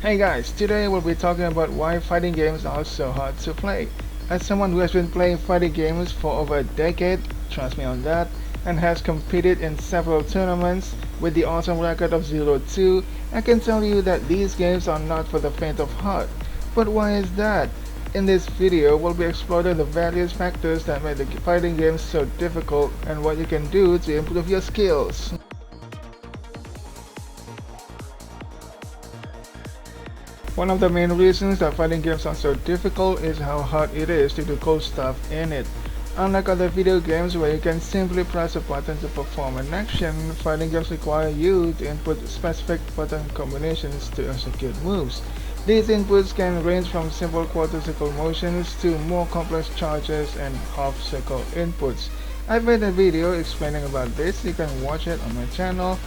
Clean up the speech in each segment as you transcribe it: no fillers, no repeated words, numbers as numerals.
Hey guys, today we'll be talking about why fighting games are so hard to play. As someone who has been playing fighting games for over a decade, trust me on that, and has competed in several tournaments with the awesome record of 0-2, I can tell you that these games are not for the faint of heart. But why is that? In this video, we'll be exploring the various factors that make the fighting games so difficult and what you can do to improve your skills. One of the main reasons that fighting games are so difficult is how hard it is to do cool stuff in it. Unlike other video games where you can simply press a button to perform an action, fighting games require you to input specific button combinations to execute moves. These inputs can range from simple quarter-circle motions to more complex charges and half-circle inputs. I've made a video explaining about this, you can watch it on my channel.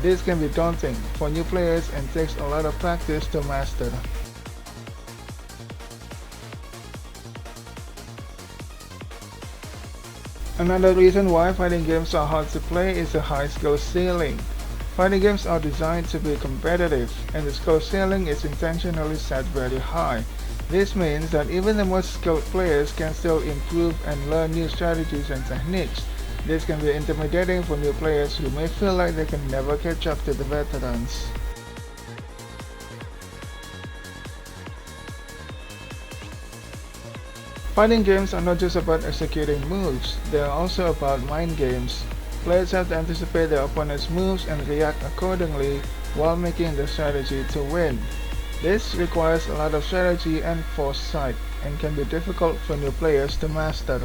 This can be daunting for new players and takes a lot of practice to master. Another reason why fighting games are hard to play is the high skill ceiling. Fighting games are designed to be competitive, and the skill ceiling is intentionally set very high. This means that even the most skilled players can still improve and learn new strategies and techniques. This can be intimidating for new players who may feel like they can never catch up to the veterans. Fighting games are not just about executing moves, they are also about mind games. Players have to anticipate their opponent's moves and react accordingly while making the strategy to win. This requires a lot of strategy and foresight and can be difficult for new players to master.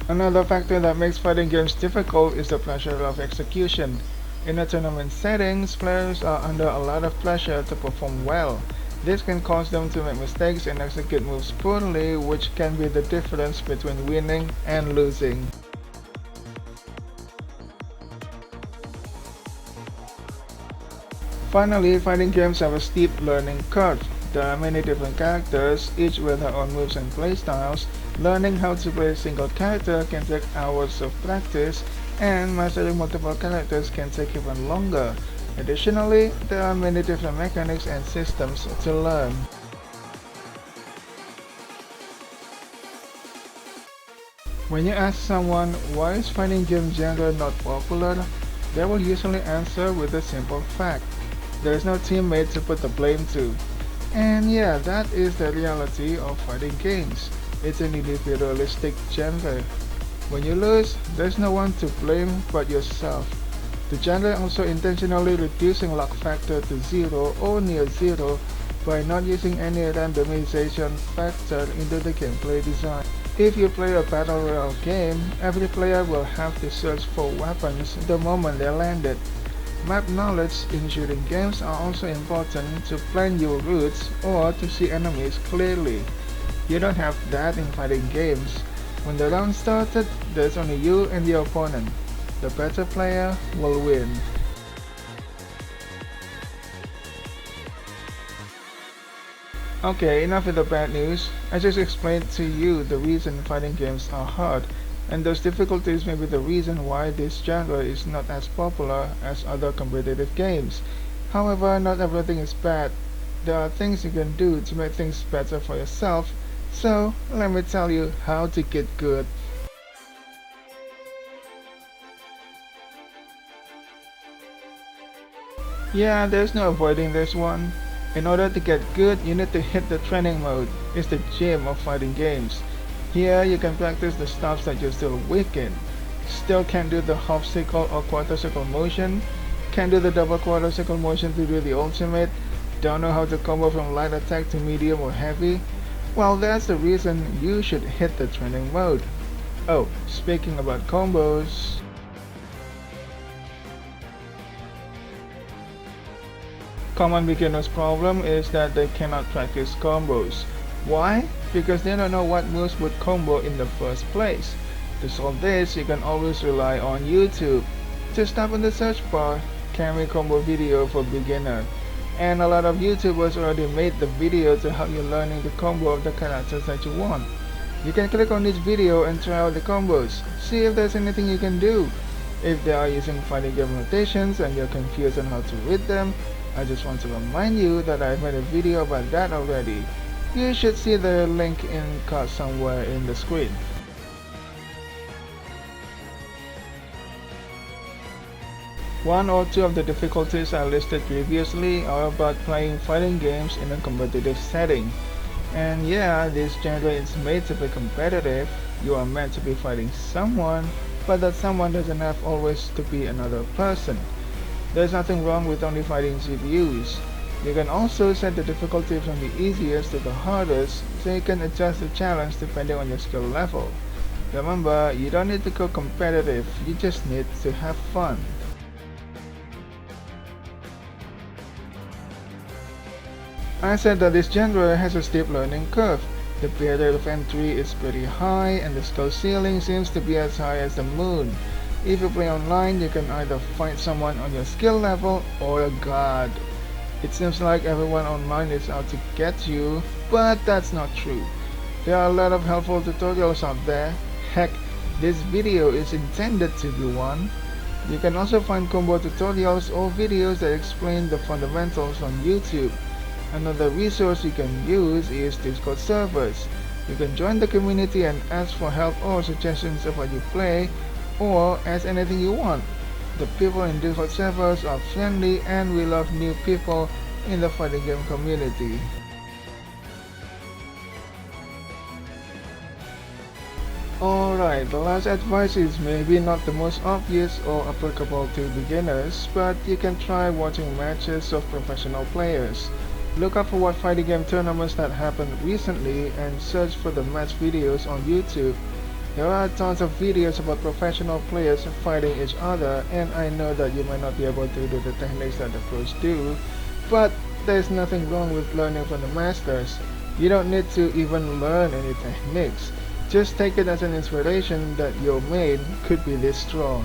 Another factor that makes fighting games difficult is the pressure of execution. In a tournament settings, players are under a lot of pressure to perform well. This can cause them to make mistakes and execute moves poorly, which can be the difference between winning and losing. Finally, fighting games have a steep learning curve. There are many different characters, each with their own moves and playstyles. Learning how to play a single character can take hours of practice, and mastering multiple characters can take even longer. Additionally, there are many different mechanics and systems to learn. When you ask someone why is fighting game genre not popular, they will usually answer with a simple fact. There is no teammate to put the blame to. And yeah, that is the reality of fighting games. It's an individualistic genre. When you lose, there's no one to blame but yourself. The genre also intentionally reducing luck factor to 0 or near 0 by not using any randomization factor into the gameplay design. If you play a battle royale game, every player will have to search for weapons the moment they landed. Map knowledge in shooting games are also important to plan your routes or to see enemies clearly. You don't have that in fighting games. When the round started, there's only you and the opponent. The better player will win. Okay, enough with the bad news. I just explained to you the reason fighting games are hard, and those difficulties may be the reason why this genre is not as popular as other competitive games. However, not everything is bad. There are things you can do to make things better for yourself, so let me tell you how to get good. Yeah, there's no avoiding this one. In order to get good, you need to hit the training mode. It's the gym of fighting games. Here, you can practice the stuff that you're still weak in. Still can't do the half circle or quarter circle motion. Can't do the double quarter circle motion to do the ultimate. Don't know how to combo from light attack to medium or heavy. Well, that's the reason you should hit the training mode. Oh, speaking about combos. Common beginner's problem is that they cannot practice combos. Why? Because they don't know what moves would combo in the first place. To solve this, you can always rely on YouTube. Just tap on the search bar, Kami combo video for beginner. And a lot of YouTubers already made the video to help you learning the combo of the characters that you want. You can click on each video and try out the combos. See if there's anything you can do. If they are using fighting game notations and you're confused on how to read them, I just want to remind you that I've made a video about that already. You should see the link in card somewhere in the screen. One or two of the difficulties I listed previously are about playing fighting games in a competitive setting. And yeah, this genre is made to be competitive. You are meant to be fighting someone, but that someone doesn't have always to be another person. There's nothing wrong with only fighting GPUs. You can also set the difficulty from the easiest to the hardest, so you can adjust the challenge depending on your skill level. Remember, you don't need to go competitive, you just need to have fun. I said that this genre has a steep learning curve. The barrier of entry is pretty high and the skill ceiling seems to be as high as the moon. If you play online, you can either fight someone on your skill level or a god. It seems like everyone online is out to get you, but that's not true. There are a lot of helpful tutorials out there. Heck, this video is intended to be one. You can also find combo tutorials or videos that explain the fundamentals on YouTube. Another resource you can use is Discord servers. You can join the community and ask for help or suggestions of what you play, or ask anything you want. The people in Discord servers are friendly and we love new people in the fighting game community. Alright, the last advice is maybe not the most obvious or applicable to beginners, but you can try watching matches of professional players. Look up for what fighting game tournaments that happened recently and search for the match videos on YouTube. There are tons of videos about professional players fighting each other, and I know that you might not be able to do the techniques that the pros do, but there's nothing wrong with learning from the masters. You don't need to even learn any techniques. Just take it as an inspiration that your main could be this strong.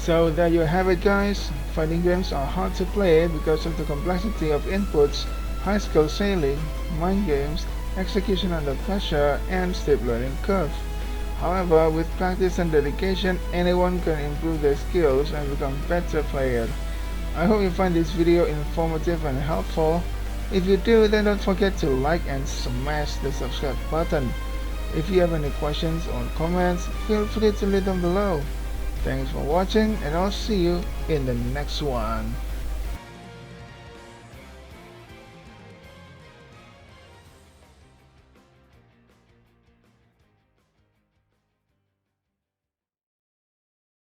So there you have it guys, fighting games are hard to play because of the complexity of inputs, high skill ceiling, mind games, execution under pressure, and steep learning curve. However, with practice and dedication, anyone can improve their skills and become a better player. I hope you find this video informative and helpful. If you do, then don't forget to like and smash the subscribe button. If you have any questions or comments, feel free to leave them below. Thanks for watching and I'll see you in the next one.